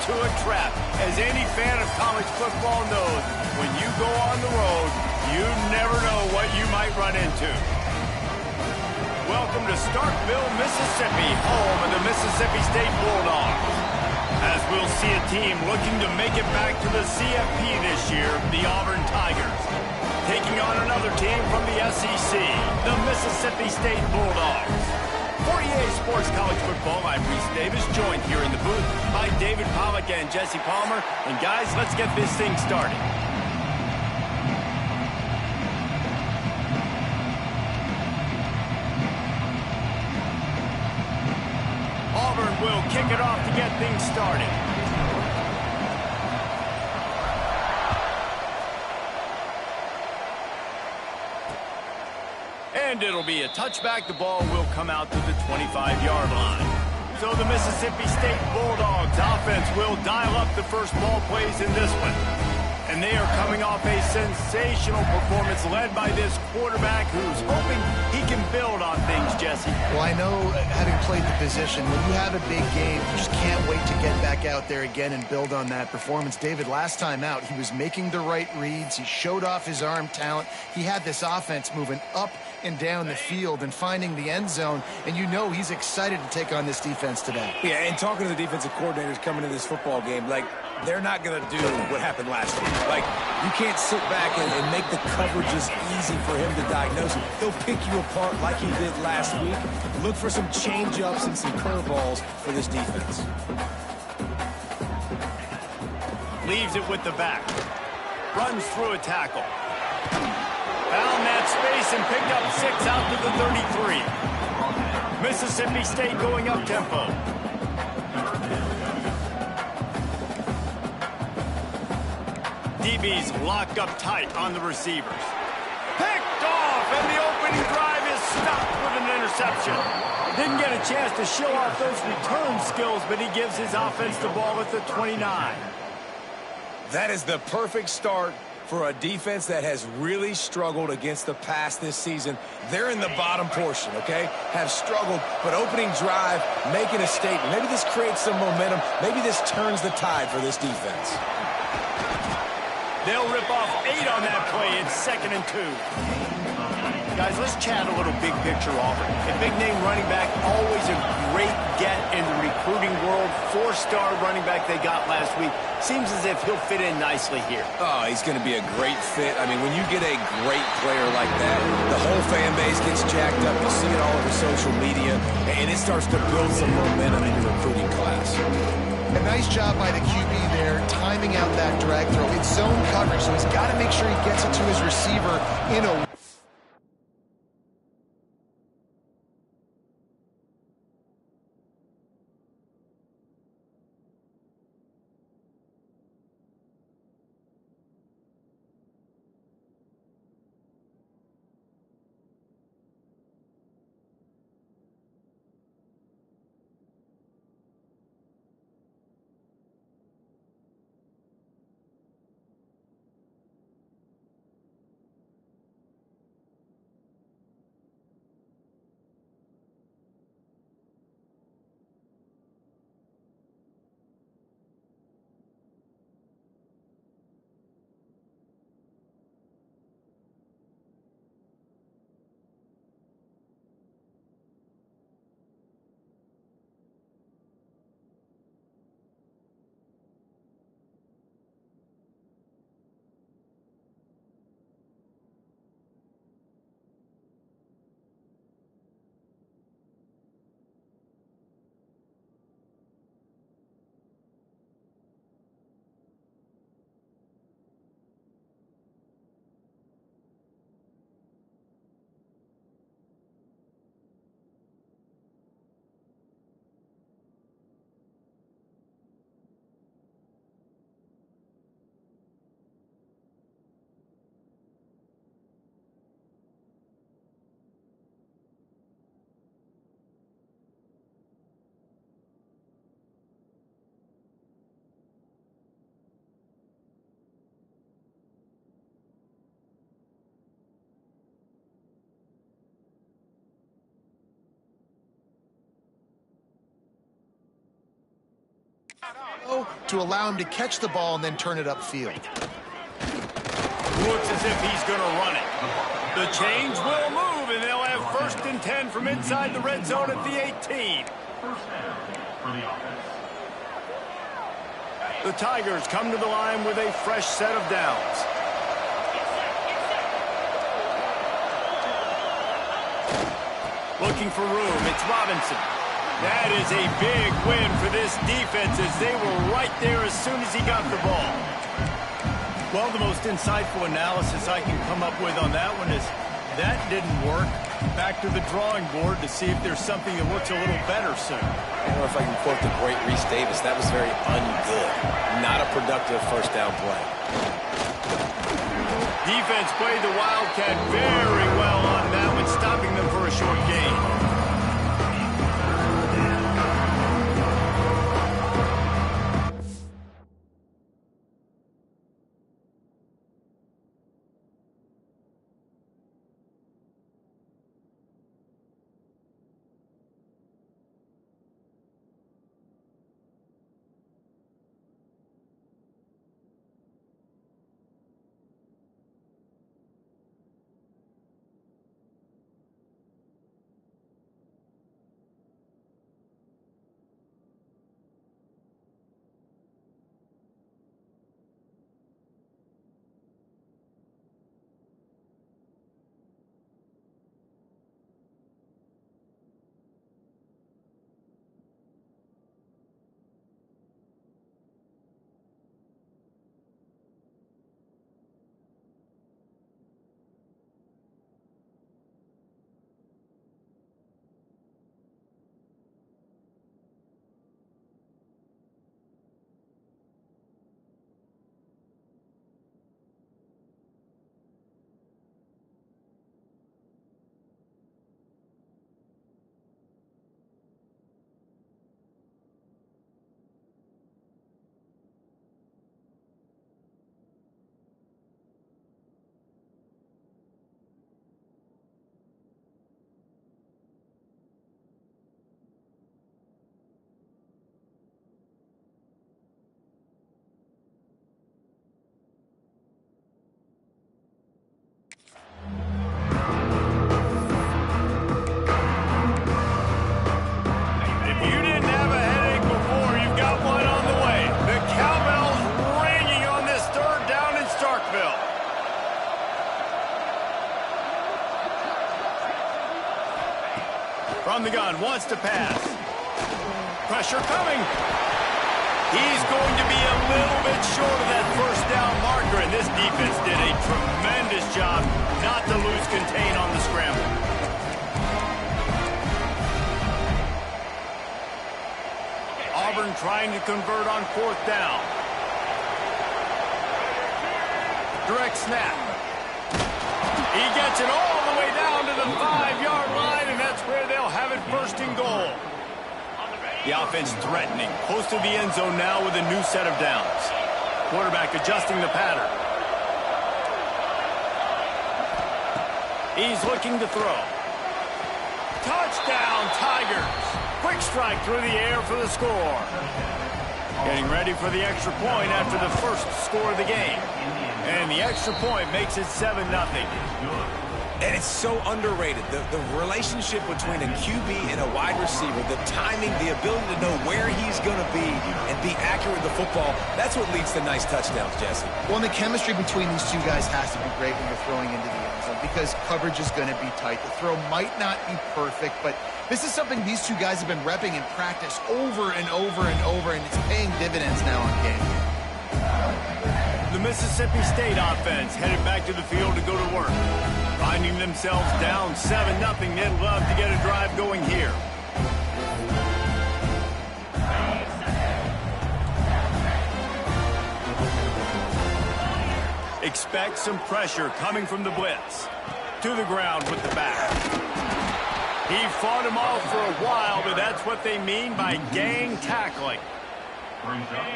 into a trap. As any fan of college football knows, when you go on the road, you never know what you might run into. Welcome to Starkville, Mississippi, home of the Mississippi State Bulldogs. As we'll see a team looking to make it back to the CFP this year, the Auburn Tigers. Taking on another team from the SEC, the Mississippi State Bulldogs. For EA Sports College Football, I'm Reese Davis, joined here in the booth by David Pollack and Jesse Palmer. And guys, let's get this thing started. Auburn will kick it off to get things started. And it'll be a touchback. The ball will come out to the 25-yard line. So the Mississippi State Bulldogs offense will dial up the first ball plays in this one. And they are coming off a sensational performance led by this quarterback who's hoping he can build on things, Jesse. Well, I know, having played the position, when you have a big game, you just can't wait to get back out there again and build on that performance. David, last time out, he was making the right reads. He showed off his arm talent. He had this offense moving up and down the field and finding the end zone, and you know he's excited to take on this defense today. Yeah, and talking to the defensive coordinators coming into this football game, like, they're not going to do what happened last week. Like, you can't sit back and make the coverages easy for him to diagnose. He'll pick you apart like he did last week. Look for some change-ups and some curveballs for this defense. Leaves it with the back. Runs through a tackle. Found that space and picked up 6 out to the 33. Mississippi State going up tempo. DB's locked up tight on the receivers. Picked off, and the opening drive is stopped with an interception. Didn't get a chance to show off those return skills, but he gives his offense the ball at the 29. That is the perfect start for a defense that has really struggled against the pass this season. They're in the bottom portion, okay? Have struggled, but opening drive, making a statement. Maybe this creates some momentum. Maybe this turns the tide for this defense. They'll rip off 8 on that play. It's 2nd and 2. Guys, let's chat a little big picture Auburn. A big-name running back, always a great get in the recruiting world. 4-star running back they got last week. Seems as if he'll fit in nicely here. Oh, he's going to be a great fit. I mean, when you get a great player like that, the whole fan base gets jacked up. You see it all over social media, and it starts to build some momentum in your recruiting class. A nice job by the QB there, timing out that drag throw. It's zone coverage, so he's got to make sure he gets it to his receiver in a to allow him to catch the ball and then turn it upfield. Looks as if he's going to run it. The chains will move, and they'll have 1st and 10 from inside the red zone at the 18. The Tigers come to the line with a fresh set of downs. Looking for room, it's Robinson. That is a big win for this defense as they were right there as soon as he got the ball. Well, the most insightful analysis I can come up with on that one is that didn't work. Back to the drawing board to see if there's something that works a little better soon. I don't know if I can quote the great Reese Davis. That was very ungood. Not a productive first down play. Defense played the Wildcat very well on that one, stopping them for a short gain. From the gun, wants to pass. Pressure coming. He's going to be a little bit short of that first down marker, and this defense did a tremendous job not to lose contain on the scramble. Auburn trying to convert on 4th down. Direct snap. He gets it all the way down to the 5-yard line, and that's where they'll have it 1st and goal. The offense threatening, close to the end zone now with a new set of downs. Quarterback adjusting the pattern. He's looking to throw. Touchdown, Tigers. Quick strike through the air for the score. Getting ready for the extra point after the first score of the game. And the extra point makes it 7-0. And it's so underrated. The relationship between a QB and a wide receiver, the timing, the ability to know where he's going to be and be accurate with the football, that's what leads to nice touchdowns, Jesse. Well, and the chemistry between these two guys has to be great when you're throwing into the end zone because coverage is going to be tight. The throw might not be perfect, but this is something these two guys have been repping in practice over and over and over, and it's paying dividends now on game. The Mississippi State offense headed back to the field to go to work. Finding themselves down 7-0, they'd love to get a drive going here. Expect some pressure coming from the blitz. To the ground with the back. He fought him off for a while, but that's what they mean by gang tackling.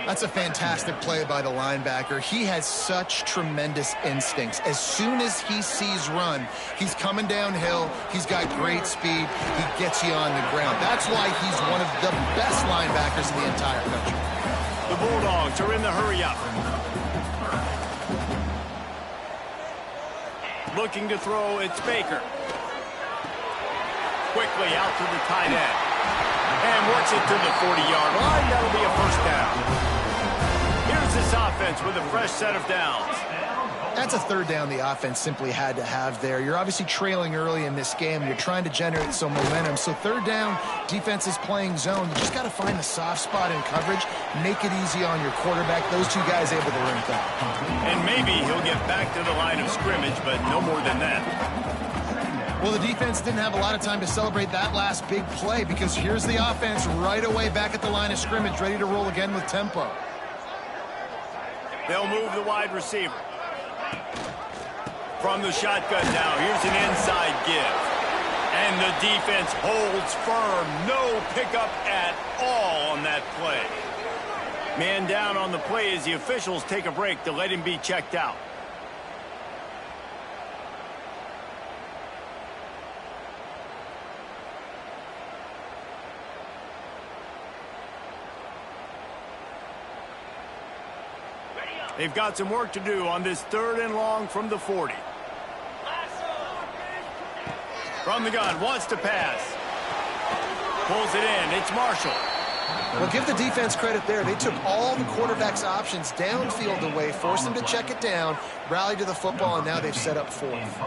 That's a fantastic play by the linebacker. He has such tremendous instincts. As soon as he sees run, he's coming downhill. He's got great speed. He gets you on the ground. That's why he's one of the best linebackers in the entire country. The Bulldogs are in the hurry-up. Looking to throw, it's Baker. Quickly out to the tight end. And works it to the 40-yard line. That'll be a first down. Here's this offense with a fresh set of downs. That's a third down the offense simply had to have there. You're obviously trailing early in this game. You're trying to generate some momentum. So third down, defense is playing zone. You just got to find the soft spot in coverage, make it easy on your quarterback. Those two guys able to link up. And maybe he'll get back to the line of scrimmage, but no more than that. Well, the defense didn't have a lot of time to celebrate that last big play because here's the offense right away back at the line of scrimmage, ready to roll again with tempo. They'll move the wide receiver. From the shotgun now, here's an inside give. And the defense holds firm. No pickup at all on that play. Man down on the play as the officials take a break to let him be checked out. They've got some work to do on this third and long from the 40. From the gun, wants to pass. Pulls it in, it's Marshall. Well, give the defense credit there. They took all the quarterback's options downfield away, forced them to check it down, rallied to the football, and now they've set up fourth.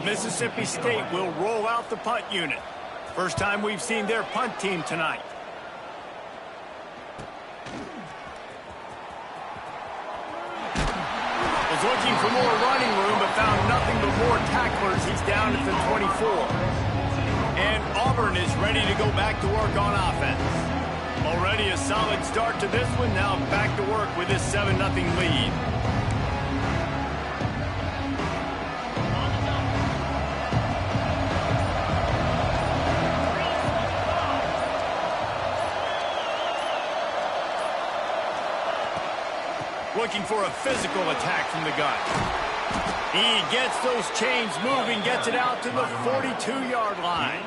Mississippi State will roll out the punt unit. First time we've seen their punt team tonight. Looking for more running room, but found nothing but more tacklers. He's down at the 24. And Auburn is ready to go back to work on offense. Already a solid start to this one. Now back to work with this 7-0 lead. Looking for a physical attack from the gun. He gets those chains moving, gets it out to the 42-yard line.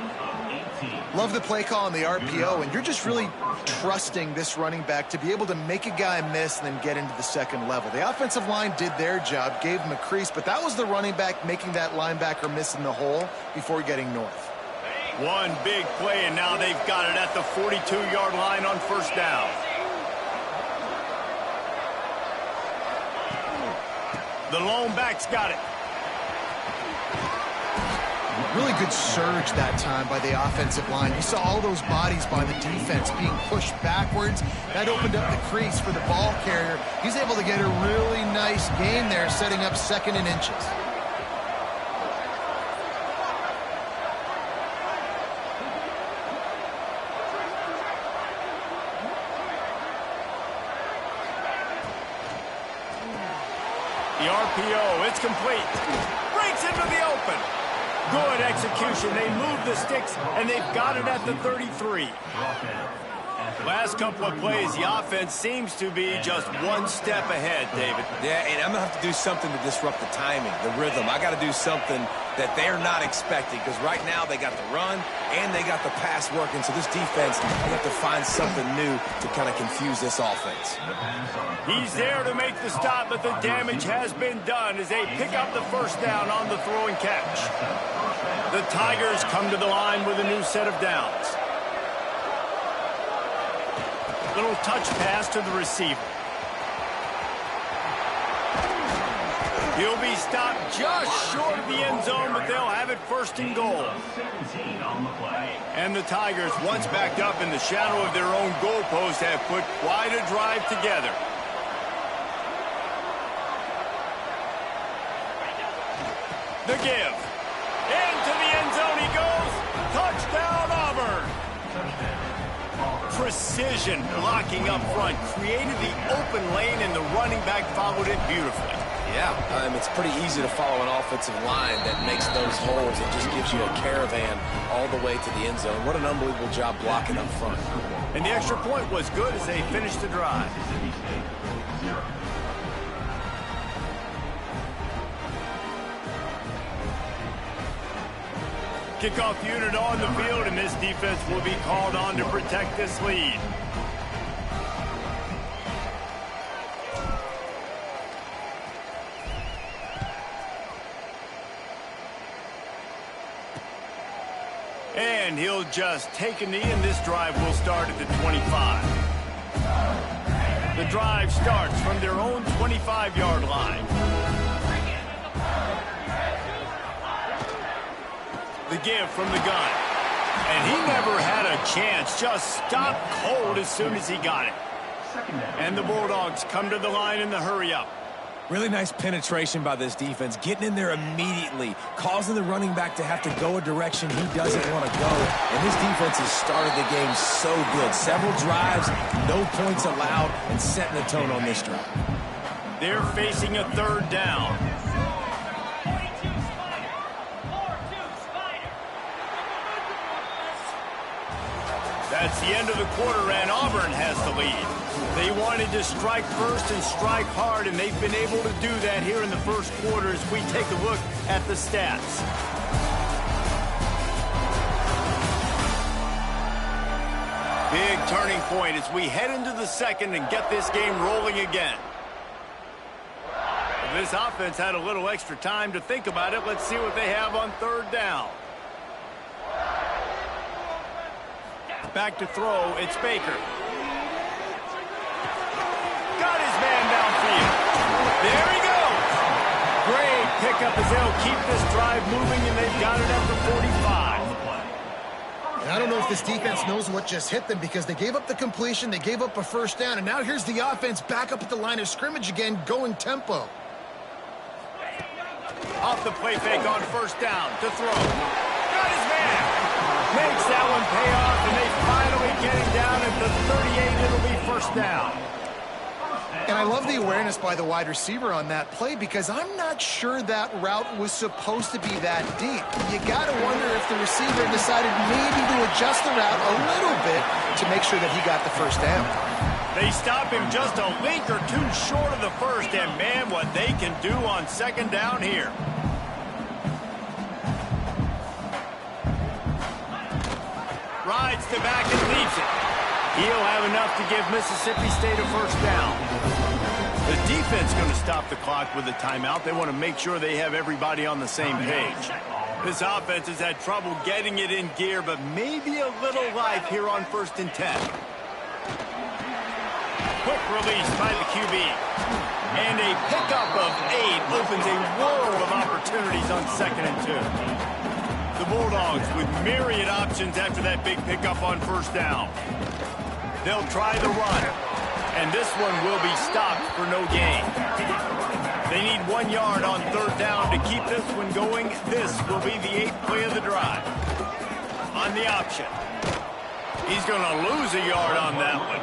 Love the play call on the RPO, and you're just really trusting this running back to be able to make a guy miss and then get into the second level. The offensive line did their job, gave him a crease, but that was the running back making that linebacker miss in the hole before getting north. One big play, and now they've got it at the 42-yard line on first down. The lone back's got it. Really good surge that time by the offensive line. You saw all those bodies by the defense being pushed backwards. That opened up the crease for the ball carrier. He's able to get a really nice gain there, setting up second and inches. The RPO, it's complete. Breaks into the open. Good execution. They move the sticks, and they've got it at the 33. Last couple of plays, the offense seems to be just one step ahead, David. Yeah, and I'm going to have to do something to disrupt the timing, the rhythm. I got to do something that they're not expecting because right now they got the run and they got the pass working. So this defense, they have to find something new to kind of confuse this offense. He's there to make the stop, but the damage has been done as they pick up the first down on the throw and catch. The Tigers come to the line with a new set of downs. Little touch pass to the receiver. He'll be stopped just short of the end zone, but they'll have it first and goal. And the Tigers, once backed up in the shadow of their own goalpost, have put quite a drive together. The give. Into the end zone he goes. Touchdown, Auburn. Precision blocking up front created the open lane, and the running back followed it beautifully. Yeah, it's pretty easy to follow an offensive line that makes those holes and just gives you a caravan all the way to the end zone. What an unbelievable job blocking up front. And the extra point was good as they finished the drive. Kickoff unit on the field, and this defense will be called on to protect this lead. And he'll just take a knee, and this drive will start at the 25. The drive starts from their own 25-yard line. The give from the gun. And he never had a chance. Just stopped cold as soon as he got it. And the Bulldogs come to the line in the hurry-up. Really nice penetration by this defense, getting in there immediately, causing the running back to have to go a direction he doesn't want to go. And this defense has started the game so good. Several drives, no points allowed, and setting the tone on this drive. They're facing a third down. That's the end of the quarter, and Auburn has the lead. They wanted to strike first and strike hard, and they've been able to do that here in the first quarter as we take a look at the stats. Big turning point as we head into the second and get this game rolling again. This offense had a little extra time to think about it. Let's see what they have on third down. Back to throw, it's Baker. Got his man downfield. There he goes. Great pickup as they'll keep this drive moving, and they've got it at the 45. And I don't know if this defense knows what just hit them because they gave up the completion, they gave up a first down, and now here's the offense back up at the line of scrimmage again, going tempo. Off the play fake on first down to throw. Got his man. Makes that one pay off, and they finally get him down at the 38. It'll be first down. And I love the awareness by the wide receiver on that play because I'm not sure that route was supposed to be that deep. You got to wonder if the receiver decided maybe to adjust the route a little bit to make sure that he got the first down. They stop him just a link or two short of the first, and man, what they can do on second down here. Rides to back and leaves it. He'll have enough to give Mississippi State a first down. The defense going to stop the clock with a timeout. They want to make sure they have everybody on the same page. This offense has had trouble getting it in gear, but maybe a little life here on 1st and 10. Quick release by the QB. And a pickup of 8 opens a world of opportunities on 2nd and 2. The Bulldogs with myriad options after that big pickup on first down. They'll try the run, and this one will be stopped for no gain. They need 1 yard on third down to keep this one going. This will be the 8th play of the drive. On the option. He's going to lose a yard on that one.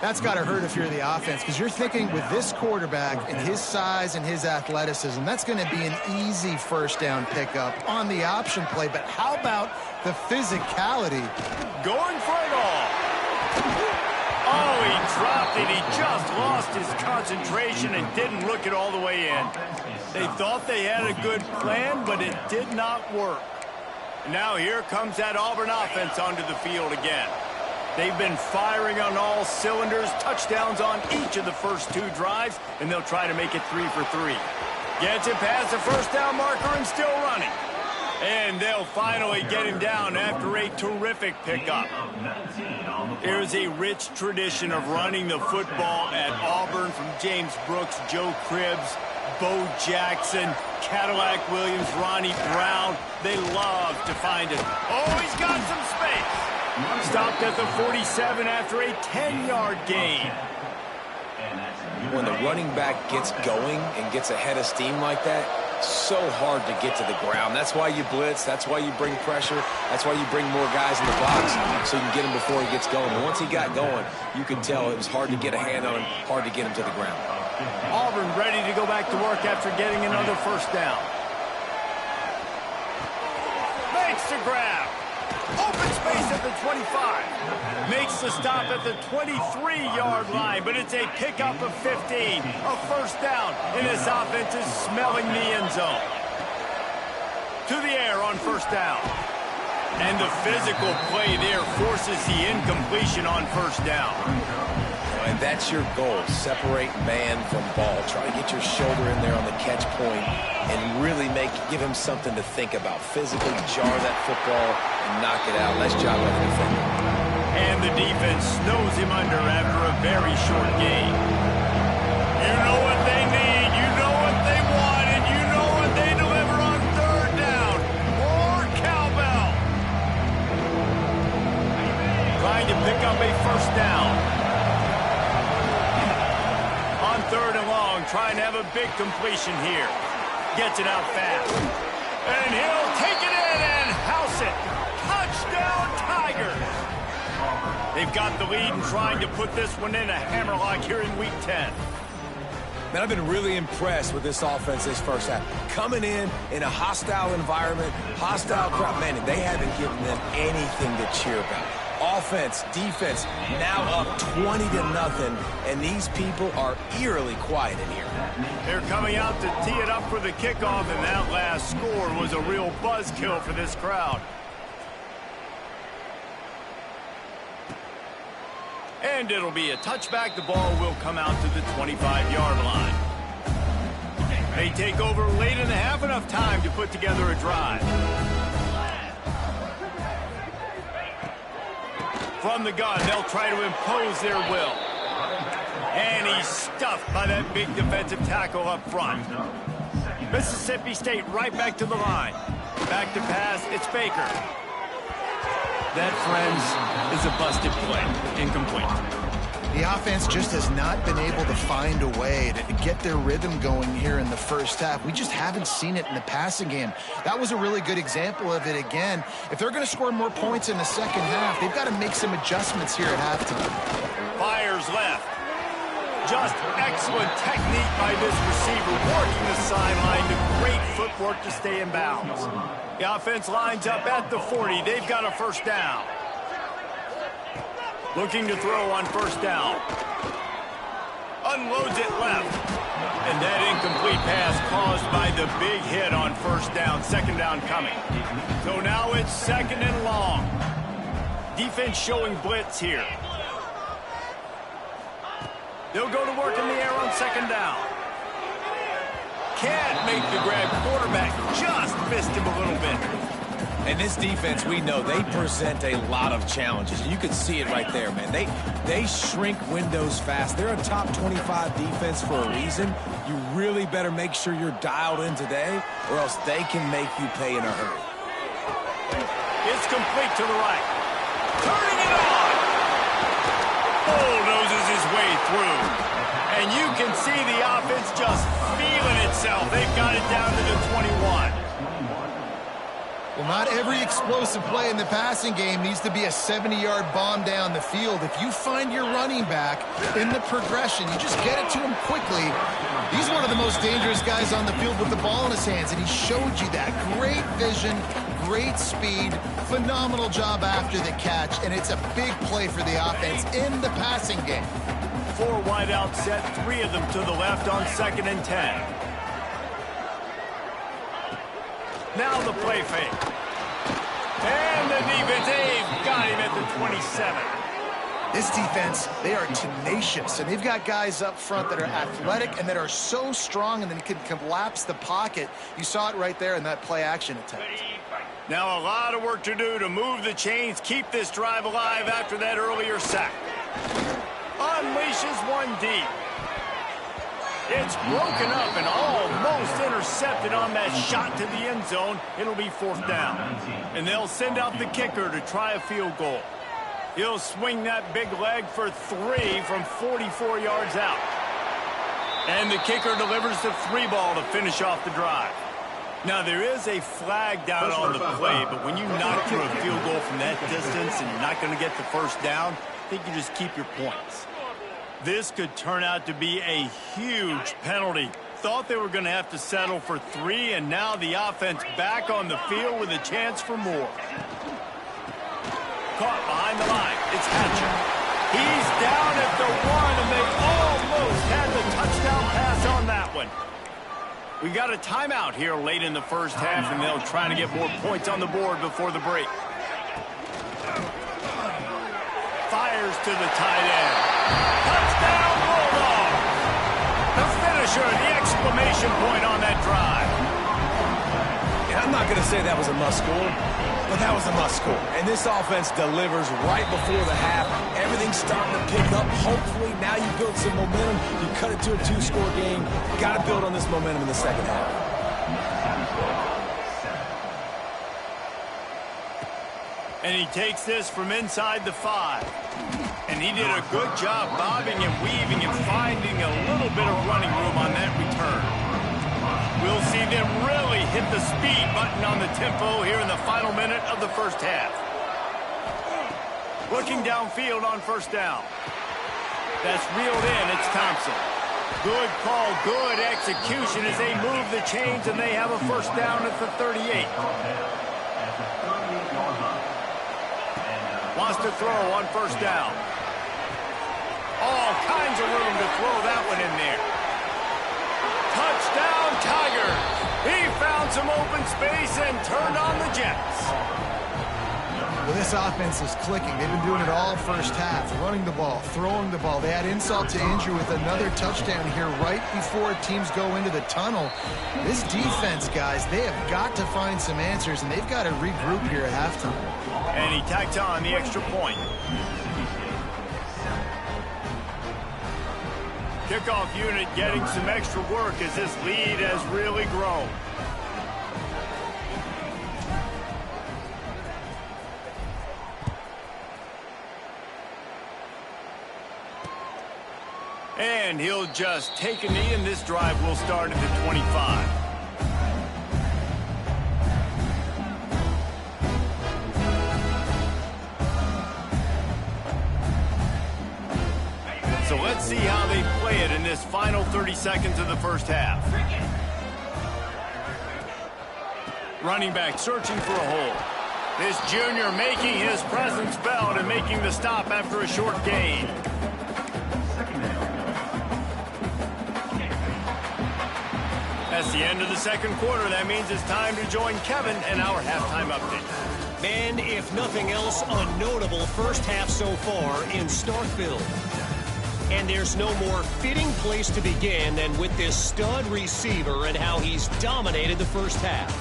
That's got to hurt if you're the offense because you're thinking with this quarterback and his size and his athleticism, that's going to be an easy first down pickup on the option play. But how about the physicality? Going for it all. Oh, he dropped it. He just lost his concentration and didn't look it all the way in. They thought they had a good plan, but it did not work. Now here comes that Auburn offense onto the field again. They've been firing on all cylinders, touchdowns on each of the first 2 drives, and they'll try to make it 3 for 3. Gets it past the first down marker and still running. And they'll finally get him down after a terrific pickup. There's a rich tradition of running the football at Auburn from James Brooks, Joe Cribbs, Bo Jackson, Cadillac Williams, Ronnie Brown. They love to find it. Oh, he's got some space. Stopped at the 47 after a 10-yard gain. When the running back gets going and gets ahead of steam like that, so hard to get to the ground. That's why you blitz. That's why you bring pressure. That's why you bring more guys in the box so you can get him before he gets going. And once he got going, you could tell it was hard to get a hand on him, hard to get him to the ground. Auburn ready to go back to work after getting another first down. Makes the grab. Open space at the 25. Makes the stop at the 23-yard line, but it's a pickup of 15. A first down, and this offense is smelling the end zone. To the air on first down. And the physical play there forces the incompletion on first down. And And that's your goal, separate man from ball. Try to get your shoulder in there on the catch point and really give him something to think about. Physically jar that football and knock it out. Nice job by the defender. And the defense snows him under after a very short game. You know what they need, you know what they want, and you know what they deliver on third down. More cowbell. Trying to pick up a first down. On third and long, trying to have a big completion here. Gets it out fast. And he'll take it in and house it. Touchdown, Tigers. They've got the lead and trying to put this one in a hammerlock here in Week 10. Man, I've been really impressed with this offense this first half. Coming in a hostile environment, hostile crowd. Man, they haven't given them anything to cheer about. Offense, defense, now up 20-0, and these people are eerily quiet in here. They're coming out to tee it up for the kickoff, and that last score was a real buzzkill for this crowd. And it'll be a touchback. The ball will come out to the 25-yard line. They take over late in the half, enough time to put together a drive. From the gun, they'll try to impose their will. And he's stuffed by that big defensive tackle up front. Mississippi State right back to the line. Back to pass, it's Baker. That, friends, is a busted play. Incomplete. The offense just has not been able to find a way to get their rhythm going here in the first half. We just haven't seen it in the passing game. That was a really good example of it again. If they're going to score more points in the second half, they've got to make some adjustments here at halftime. Fires left. Just excellent technique by this receiver, working the sideline to great footwork to stay in bounds. The offense lines up at the 40. They've got a first down. Looking to throw on first down. Unloads it left. And that incomplete pass caused by the big hit on first down. Second down coming. So now it's second and long. Defense showing blitz here. They'll go to work in the air on second down. Can't make the grab. Quarterback just missed him a little bit. And this defense, we know, they present a lot of challenges. And you can see it right there, man. They shrink windows fast. They're a top 25 defense for a reason. You really better make sure you're dialed in today, or else they can make you pay in a hurry. It's complete to the right. Turning it on. Bulldozes his way through. And you can see the offense just feeling itself. They've got it down to the 21. Well, not every explosive play in the passing game needs to be a 70-yard bomb down the field. If you find your running back in the progression, you just get it to him quickly. He's one of the most dangerous guys on the field with the ball in his hands, and he showed you that. Great vision, great speed, phenomenal job after the catch, and it's a big play for the offense in the passing game. 4 wideouts set, 3 of them to the left on 2nd and 10. Now the play fake. And the defense, they've got him at the 27. This defense, they are tenacious, and they've got guys up front that are athletic and that are so strong and then can collapse the pocket. You saw it right there in that play action attempt. Now a lot of work to do to move the chains, keep this drive alive after that earlier sack. Unleashes one deep. It's broken up and almost intercepted on that shot to the end zone. It'll be 4th down. And they'll send out the kicker to try a field goal. He'll swing that big leg for 3 from 44 yards out. And the kicker delivers the 3 ball to finish off the drive. Now, there is a flag down on the play, but when you knock through a field goal from that distance and you're not going to get the first down, I think you just keep your points. This could turn out to be a huge penalty. Thought they were going to have to settle for 3, and now the offense back on the field with a chance for more. Caught behind the line. It's Hatcher. He's down at the 1, and they almost had the touchdown pass on that one. We got a timeout here late in the first half, and they'll try to get more points on the board before the break. fires to the tight end. Touchdown, Bulldog! The finisher, the exclamation point on that drive. And I'm not going to say that was a must-score, but that was a must-score. And this offense delivers right before the half. Everything's starting to pick up. Hopefully, now you build some momentum. You cut it to a 2-score game. Got to build on this momentum in the second half. And he takes this from inside the 5. And he did a good job bobbing and weaving and finding a little bit of running room on that return. We'll see them really hit the speed button on the tempo here in the final minute of the first half. Looking downfield on first down. That's reeled in. It's Thompson. Good call, good execution as they move the chains and they have a first down at the 38. Wants to throw on first down. All kinds of room to throw that one in there. Touchdown, Tigers! He found some open space and turned on the Jets. Well, this offense is clicking. They've been doing it all first half. Running the ball, throwing the ball. They add insult to injury with another touchdown here right before teams go into the tunnel. This defense, guys, they have got to find some answers, and they've got to regroup here at halftime. And he tacked on the extra point. Kickoff unit getting some extra work as this lead has really grown. And he'll just take a knee, and this drive will start at the 25. So let's see how they play it in this final 30 seconds of the first half. Running back searching for a hole. This junior making his presence felt and making the stop after a short gain. That's the end of the second quarter. That means it's time to join Kevin and our halftime update. And if nothing else, a notable first half so far in Starkville. And there's no more fitting place to begin than with this stud receiver and how he's dominated the first half.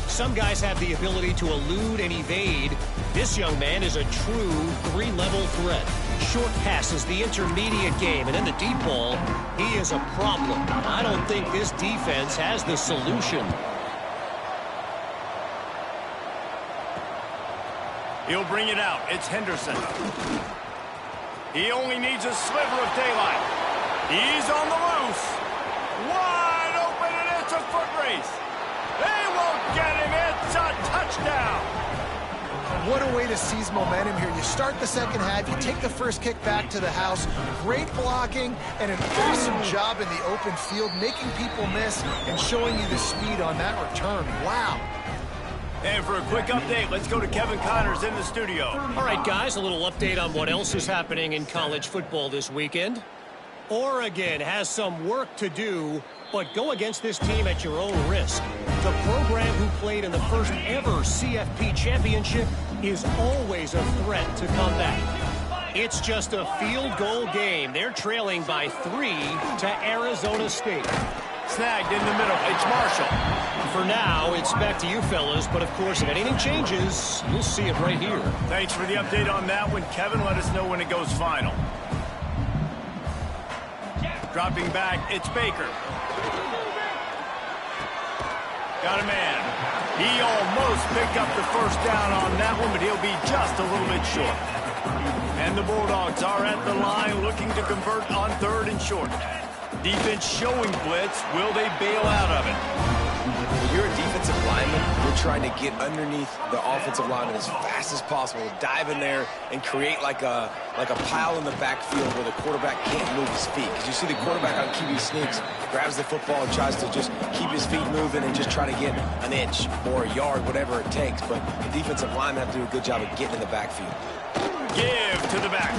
Some guys have the ability to elude and evade. This young man is a true three-level threat. Short passes, the intermediate game, and in the deep ball, he is a problem. I don't think this defense has the solution. He'll bring it out. It's Henderson. He only needs a sliver of daylight. He's on the loose. Wide open, and it's a foot race. They won't get him. It's a touchdown. What a way to seize momentum here. You start the second half, you take the first kick back to the house. Great blocking and an awesome job in the open field, making people miss and showing you the speed on that return. Wow. And for a quick update, let's go to Kevin Connors in the studio. All right, guys, a little update on what else is happening in college football this weekend. Oregon has some work to do, but go against this team at your own risk. The program who played in the first ever CFP championship is always a threat to come back. It's just a field goal game. They're trailing by 3 to Arizona State. Snagged in the middle. It's Marshall. For now, it's back to you fellas, but of course, if anything changes, you'll see it right here. Thanks for the update on that one, Kevin. Let us know when it goes final. Dropping back, it's Baker. Got a man. He almost picked up the first down on that one, but he'll be just a little bit short. And the Bulldogs are at the line looking to convert on 3rd and short. Defense showing blitz. Will they bail out of it? When you're a defensive lineman, you're trying to get underneath the offensive lineman as fast as possible, dive in there and create like a pile in the backfield where the quarterback can't move his feet. Because you see the quarterback on QB sneaks, grabs the football and tries to just keep his feet moving and just try to get an inch or a yard, whatever it takes. But the defensive linemen have to do a good job of getting in the backfield. Give to the back.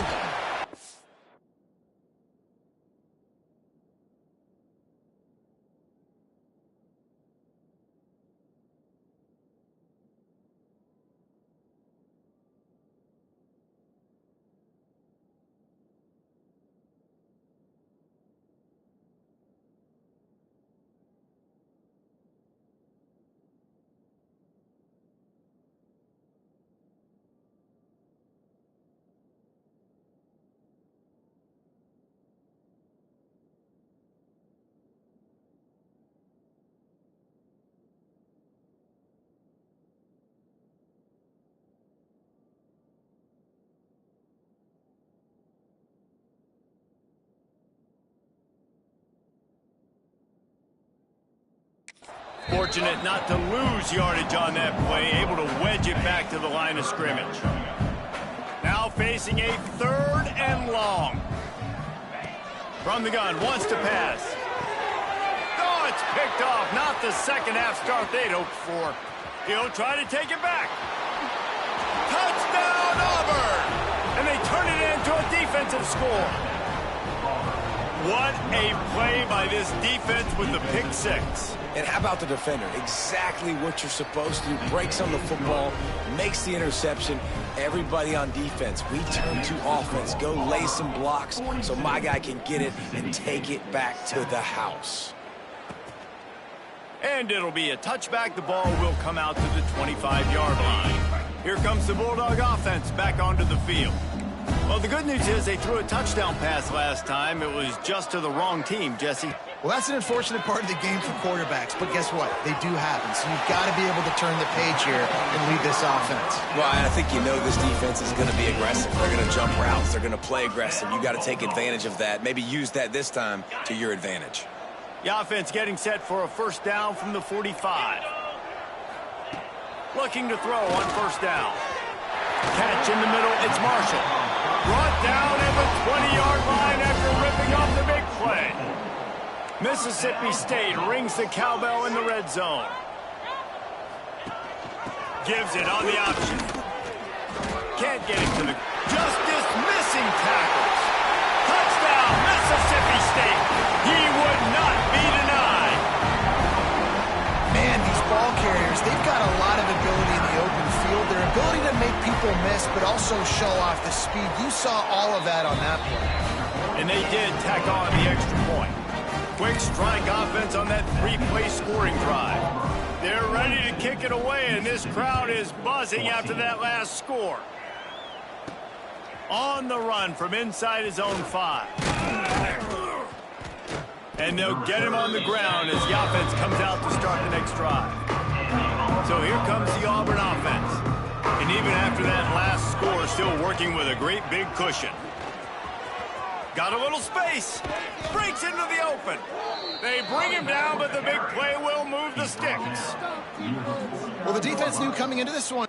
Fortunate not to lose yardage on that play, able to wedge it back to the line of scrimmage. Now facing a 3rd and long. From the gun, wants to pass. Oh, it's picked off. Not the second half start they'd hoped for. He'll try to take it back. Touchdown, Auburn! And they turn it into a defensive score. What a play by this defense with the pick 6. And how about the defender? Exactly what you're supposed to do. Breaks on the football, makes the interception. Everybody on defense, we turn to offense. Go lay some blocks so my guy can get it and take it back to the house. And it'll be a touchback. The ball will come out to the 25-yard line. Here comes the Bulldog offense back onto the field. Well, the good news is they threw a touchdown pass last time. It was just to the wrong team, Jesse. Well, that's an unfortunate part of the game for quarterbacks, but guess what? They do happen, so you've got to be able to turn the page here and lead this offense. Well, I think you know this defense is going to be aggressive. They're going to jump routes. They're going to play aggressive. You got to take advantage of that. Maybe use that this time to your advantage. The offense getting set for a 1st down from the 45. Looking to throw on 1st down. Catch in the middle, it's Marshall. Brought down at the 20-yard line after ripping off the big play. Mississippi State rings the cowbell in the red zone. Gives it on the option. Can't get it to the... Just dismissing tackles. Touchdown, Mississippi State. He would not be denied. Man, these ball carriers, they've got a lot of ability in the open field. Their ability to make people miss, but also show off the speed. You saw all of that on that play. And they did tack on the extra point. Quick strike offense on that 3-play scoring drive. They're ready to kick it away, and this crowd is buzzing after that last score. On the run from inside his own 5. And they'll get him on the ground as the offense comes out to start the next drive. So here comes the Auburn offense. And even after that last score, still working with a great big cushion. Got a little space. Breaks into the open. They bring him down, but the big play will move the sticks. Well, the defense knew coming into this one.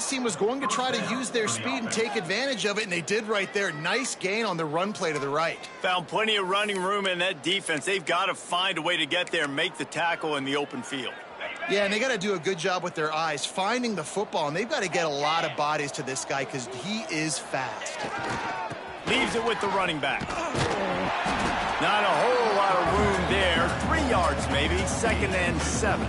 this team was going to try to use their speed and take advantage of it, and they did right there. Nice gain on the run play to the right. Found plenty of running room in that defense. They've got to find a way to get there and make the tackle in the open field. Yeah, and they got to do a good job with their eyes, finding the football, and they've got to get a lot of bodies to this guy because he is fast. Leaves it with the running back. Not a whole lot of room there. 3 yards maybe, 2nd and 7.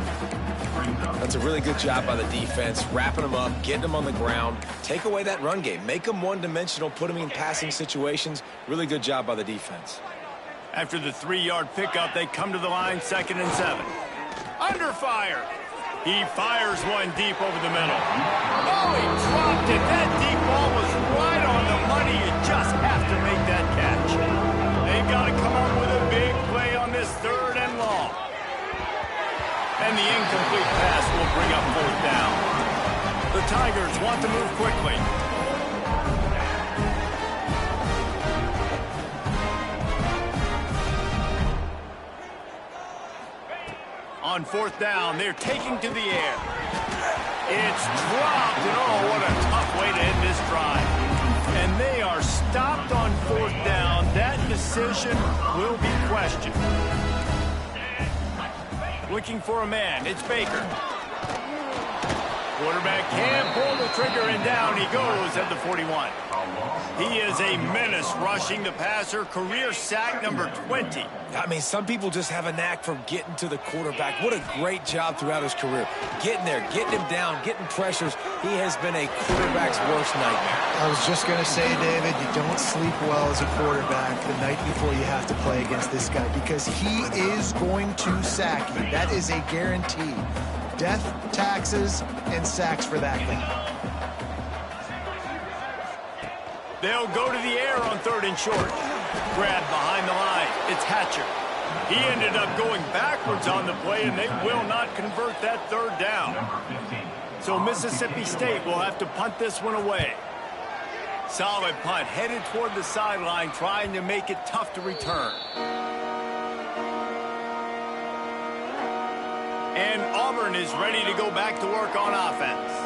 That's a really good job by the defense, wrapping them up, getting them on the ground. Take away that run game. Make them one-dimensional, put them in passing situations. Really good job by the defense. After the 3-yard pickup, they come to the line, 2nd and 7. Under fire. He fires one deep over the middle. Oh, he dropped it. That deep ball was right on the money. You just have to make that catch. They've got to come up with a big play on this 3rd and long. And the incomplete pass will bring up 4th down. The Tigers want to move quickly. On 4th down, they're taking to the air. It's dropped, and oh, what a tough way to end this drive. And they are stopped on 4th down. That decision will be questioned. Looking for a man. It's Baker. Quarterback can't pull the trigger, and down he goes at the 41. He is a menace rushing the passer. Career sack number 20. I mean, some people just have a knack for getting to the quarterback. What a great job throughout his career. Getting there, getting him down, getting pressures. He has been a quarterback's worst nightmare. I was just going to say, David, you don't sleep well as a quarterback the night before you have to play against this guy because he is going to sack you. That is a guarantee. Death, taxes, and sacks for that guy. They'll go to the air on 3rd and short. Grab behind the line. It's Hatcher. He ended up going backwards on the play, and they will not convert that 3rd down. So Mississippi State will have to punt this one away. Solid punt, headed toward the sideline, trying to make it tough to return. And Auburn is ready to go back to work on offense.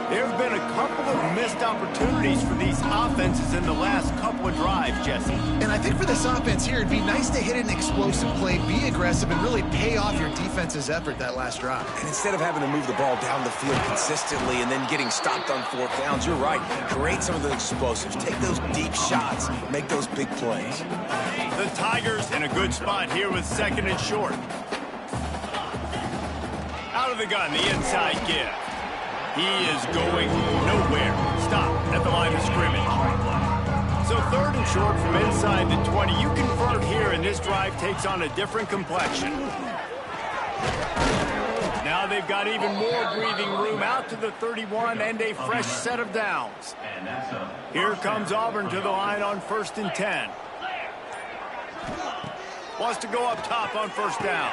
There have been a couple of missed opportunities for these offenses in the last couple of drives, Jesse. And I think for this offense here, it'd be nice to hit an explosive play, be aggressive, and really pay off your defense's effort that last drive. And instead of having to move the ball down the field consistently and then getting stopped on 4th downs, you're right. Create some of those explosives. Take those deep shots. Make those big plays. The Tigers in a good spot here with 2nd and short. Out of the gun, the inside give. He is going nowhere. Stop at the line of scrimmage. So 3rd and short from inside the 20. You convert here, and this drive takes on a different complexion. Now they've got even more breathing room out to the 31 and a fresh set of downs. Here comes Auburn to the line on 1st and 10. Wants to go up top on 1st down.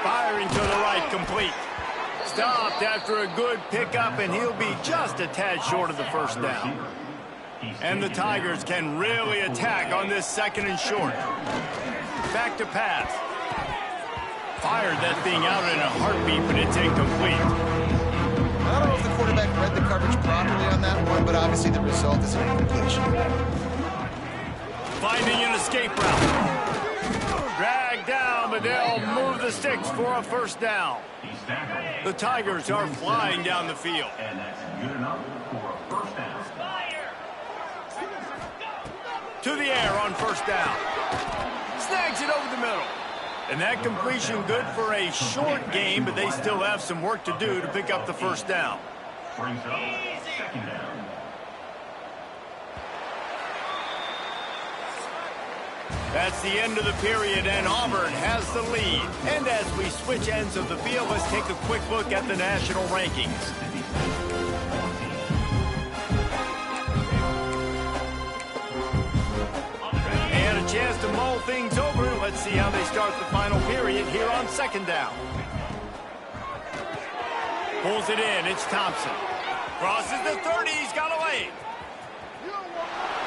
Firing to the right, complete. Stopped after a good pickup, and he'll be just a tad short of the 1st down. And the Tigers can really attack on this 2nd and short. Back to pass. Fired that thing out in a heartbeat, but it's incomplete. I don't know if the quarterback read the coverage properly on that one, but obviously the result is an incompletion. Finding an escape route. Dragged down, but they'll move the sticks for a 1st down. The Tigers are flying down the field. And that's good enough for a 1st down. To the air on 1st down. Snags it over the middle. And that completion good for a short game, but they still have some work to do to pick up the 1st down. Brings up 2nd down. That's the end of the period, and Auburn has the lead. And as we switch ends of the field, let's take a quick look at the national rankings. And a chance to mull things over. Let's see how they start the final period here on 2nd down. Pulls it in. It's Thompson. Crosses the 30. He's got away.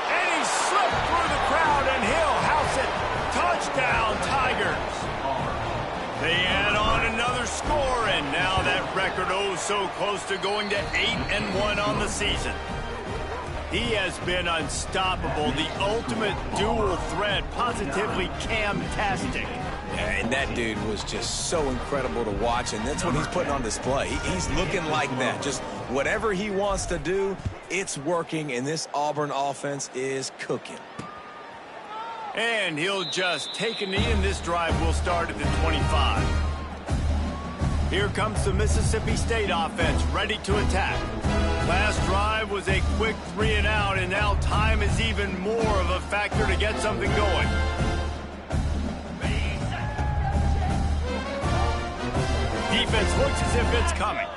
And he slipped through the crowd, and he'll house it. Touchdown, Tigers. They add on another score, and now that record so close to going to 8-1 on the season. He has been unstoppable, the ultimate dual threat, positively camtastic. And that dude was just so incredible to watch, and that's what he's putting on display. He's looking like that. Just whatever he wants to do, it's working, and this Auburn offense is cooking. And he'll just take a knee, and this drive will start at the 25. Here comes the Mississippi State offense, ready to attack. Last drive was a quick 3-and-out, and now time is even more of a factor to get something going. Defense looks as if it's coming.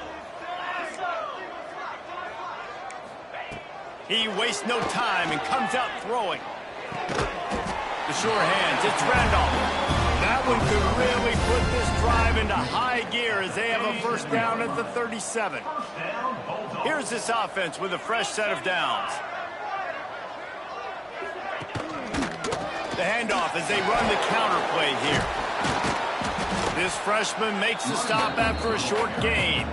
He wastes no time and comes out throwing. The sure hands, it's Randolph. That one could really put this drive into high gear as they have a first down at the 37. Here's this offense with a fresh set of downs. The handoff as they run the counter play here. This freshman makes the stop after a short gain.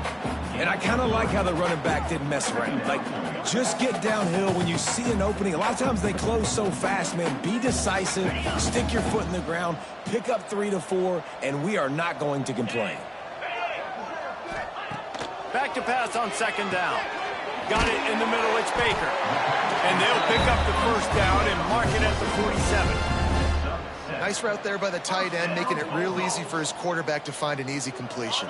And I kind of like how the running back didn't mess around. Like, just get downhill when you see an opening. A lot of times they close so fast, man. Be decisive, stick your foot in the ground, pick up 3 to 4, and we are not going to complain. Back to pass on second down. Got it in the middle, it's Baker. And they'll pick up the first down and mark it at the 47. Nice route there by the tight end, making it real easy for his quarterback to find an easy completion.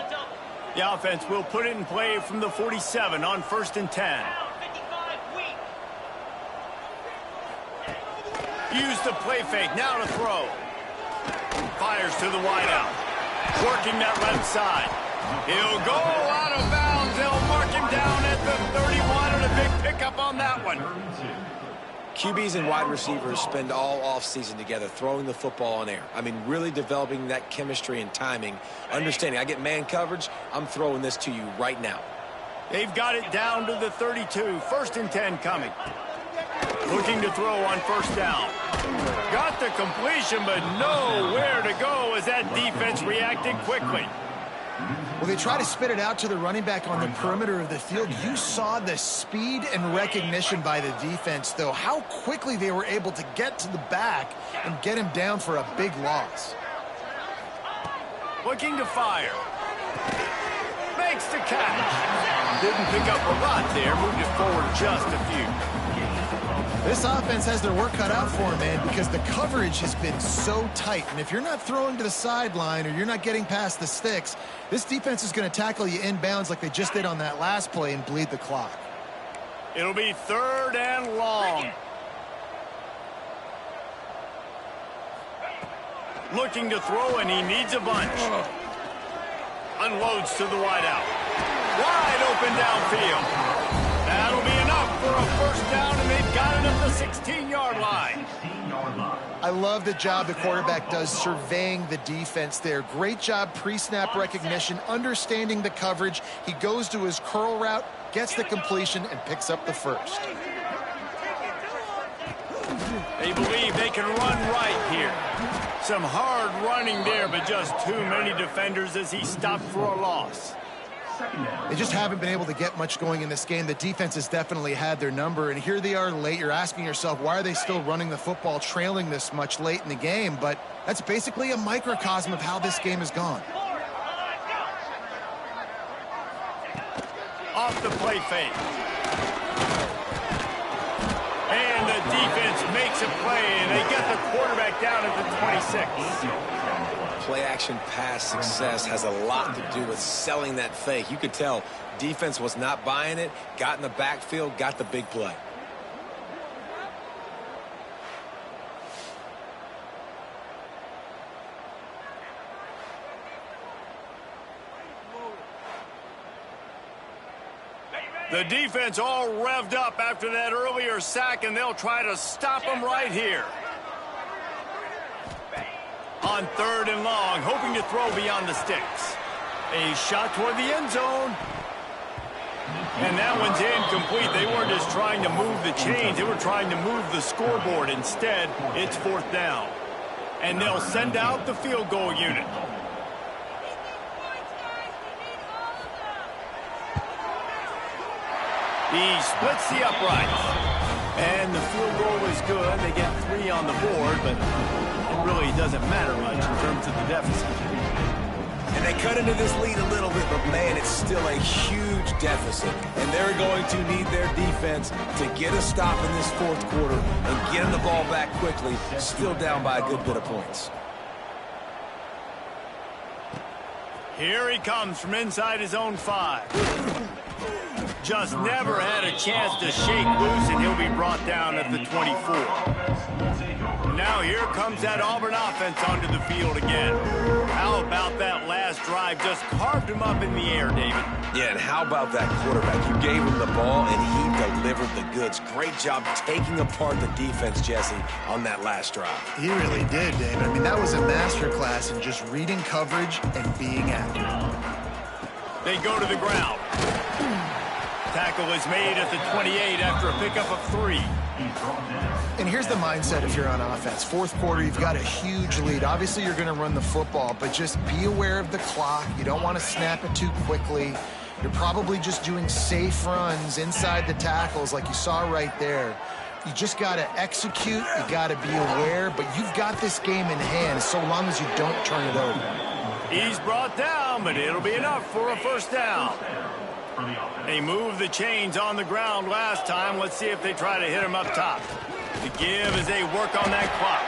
The offense will put it in play from the 47 on 1st and 10. Use the play fake, now to throw. Fires to the wideout. Working that left side. He'll go out of bounds. They'll mark him down at the 31, and a big pickup on that one. QBs and wide receivers spend all offseason together throwing the ball in air. I mean, really developing that chemistry and timing. Understanding, I get man coverage, I'm throwing this to you right now. They've got it down to the 32. 1st and 10 coming. Looking to throw on first down. Got the completion, but nowhere to go as that defense reacted quickly. Well, they try to spit it out to the running back on the perimeter of the field. You saw the speed and recognition by the defense, though, how quickly they were able to get to the back and get him down for a big loss. Looking to fire. Makes the catch. Didn't pick up a lot there. Moved it forward just a few. This offense has their work cut out for them, man, because the coverage has been so tight. And if you're not throwing to the sideline or you're not getting past the sticks, this defense is going to tackle you inbounds like they just did on that last play and bleed the clock. It'll be 3rd and long. Looking to throw, and he needs a bunch. Unloads to the wideout. Wide open downfield. That'll be enough for a first down, and they've got it at the 16-yard line. I love the job the quarterback does surveying the defense there. Great job pre-snap recognition, understanding the coverage. He goes to his curl route, gets the completion, and picks up the first. They believe they can run right here. Some hard running there, but just too many defenders as he stopped for a loss. They just haven't been able to get much going in this game. The defense has definitely had their number, and here they are late. You're asking yourself, why are they still running the football, trailing this much late in the game? But that's basically a microcosm of how this game has gone. Off the play fake. And the defense makes a play, and they get the quarterback down at the 26. Play-action pass success has a lot to do with selling that fake. You could tell defense was not buying it, got in the backfield, got the big play. The defense all revved up after that earlier sack, and they'll try to stop them right here. On 3rd and long, hoping to throw beyond the sticks. A shot toward the end zone. And that one's incomplete. They weren't just trying to move the chains. They were trying to move the scoreboard. Instead, it's 4th down. And they'll send out the field goal unit. He splits the uprights. And the field goal is good. They get 3 on the board, but it really doesn't matter much in terms of the deficit. And they cut into this lead a little bit, but, man, it's still a huge deficit. And they're going to need their defense to get a stop in this fourth quarter and get them the ball back quickly, still down by a good bit of points. Here he comes from inside his own 5. Just never had a chance to shake loose, and he'll be brought down at the 24. Now here comes that Auburn offense onto the field again. How about that last drive? Just carved him up in the air, David. Yeah, and how about that quarterback? You gave him the ball, and he delivered the goods. Great job taking apart the defense, Jesse, on that last drive. He really did, David. I mean, that was a masterclass in just reading coverage and being accurate. They go to the ground. Tackle is made at the 28 after a pickup of 3. And here's the mindset if you're on offense. Fourth quarter, you've got a huge lead. Obviously, you're going to run the football, but just be aware of the clock. You don't want to snap it too quickly. You're probably just doing safe runs inside the tackles like you saw right there. You just got to execute. You got to be aware, but you've got this game in hand so long as you don't turn it over. He's brought down, but it'll be enough for a first down. They moved the chains on the ground last time. Let's see if they try to hit him up top. The give as they work on that clock.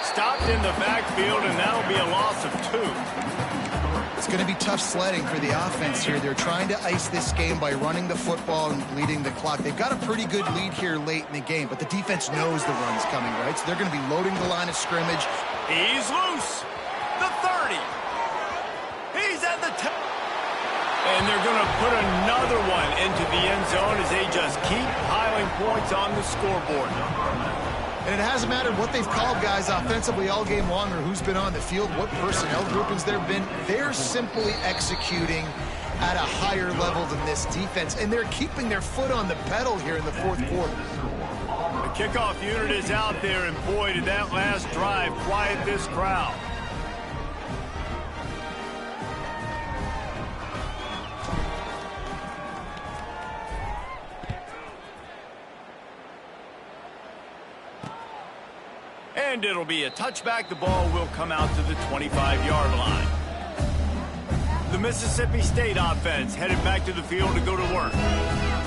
Stopped in the backfield, and that'll be a loss of 2. It's going to be tough sledding for the offense here. They're trying to ice this game by running the football and leading the clock. They've got a pretty good lead here late in the game, but the defense knows the run's coming, right? So they're going to be loading the line of scrimmage. He's loose. The 30. He's at the 10. And they're going to put another one into the end zone as they just keep piling points on the scoreboard. And it hasn't mattered what they've called guys offensively all game long or who's been on the field, what personnel groupings there have been. They're simply executing at a higher level than this defense, and they're keeping their foot on the pedal here in the fourth quarter. The kickoff unit is out there, and boy, did that last drive quiet this crowd. And it'll be a touchback. The ball will come out to the 25-yard line. The Mississippi State offense headed back to the field to go to work.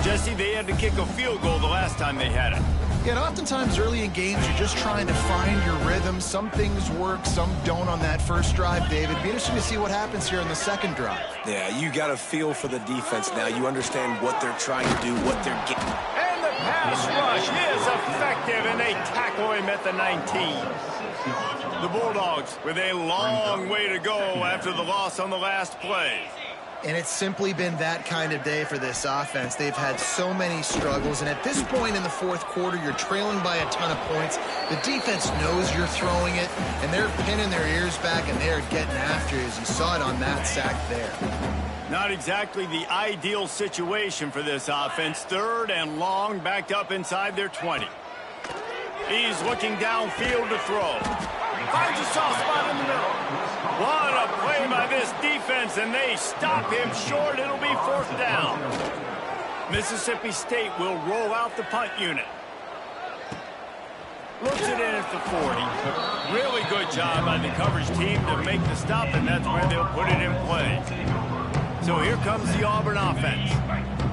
Jesse, they had to kick a field goal the last time they had it. Yeah, and oftentimes early in games, you're just trying to find your rhythm. Some things work, some don't on that first drive, David. Be interesting to see what happens here in the second drive. Yeah, you got a feel for the defense now. You understand what they're trying to do, what they're getting. And the pass rush is effective, and they tackle him at the 19. The Bulldogs with a long way to go after the loss on the last play. And it's simply been that kind of day for this offense. They've had so many struggles, and at this point in the fourth quarter, you're trailing by a ton of points. The defense knows you're throwing it, and they're pinning their ears back, and they're getting after you, as you saw it on that sack there. Not exactly the ideal situation for this offense. Third and long, backed up inside their 20. He's looking downfield to throw. Finds a soft spot in the middle. What a play by this defense, and they stop him short. It'll be fourth down. Mississippi State will roll out the punt unit. Looks it in at the 40. Really good job by the coverage team to make the stop, and that's where they'll put it in play. So here comes the Auburn offense.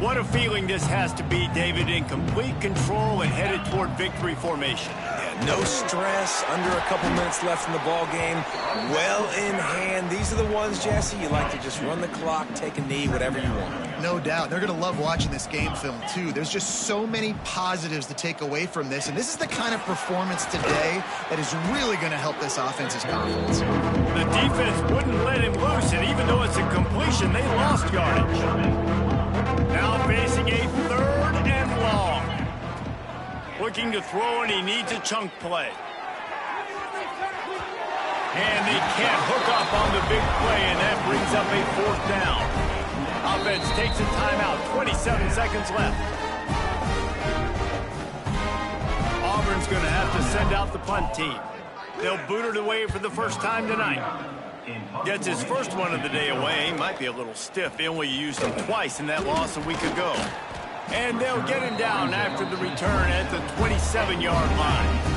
What a feeling this has to be, David, in complete control and headed toward victory formation. Yeah, no stress, under a couple minutes left in the ball game, well in hand. These are the ones, Jesse, you like to just run the clock, take a knee, whatever you want. No doubt. They're going to love watching this game film, too. There's just so many positives to take away from this, and this is the kind of performance today that is really going to help this offense's confidence. The defense wouldn't let him loose, and even though it's a completion, they lost yardage. Now facing a third and long. Looking to throw, and he needs a chunk play. And they can't hook up on the big play, and that brings up a fourth down. Offense takes a timeout, 27 seconds left. Auburn's going to have to send out the punt team. They'll boot it away for the first time tonight. Gets his first one of the day away. Might be a little stiff. They only used him twice in that loss a week ago. And they'll get him down after the return at the 27-yard line.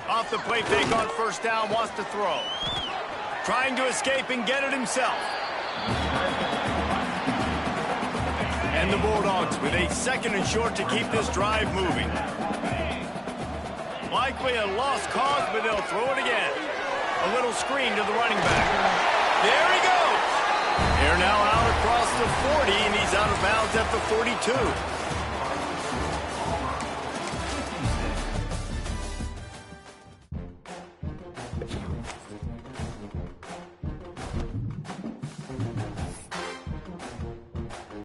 Off the play fake on first down, wants to throw. Trying to escape and get it himself. And the Bulldogs with a second and short to keep this drive moving. Likely a lost cause, but they'll throw it again. A little screen to the running back. There he goes. They're now out across the 40, and he's out of bounds at the 42.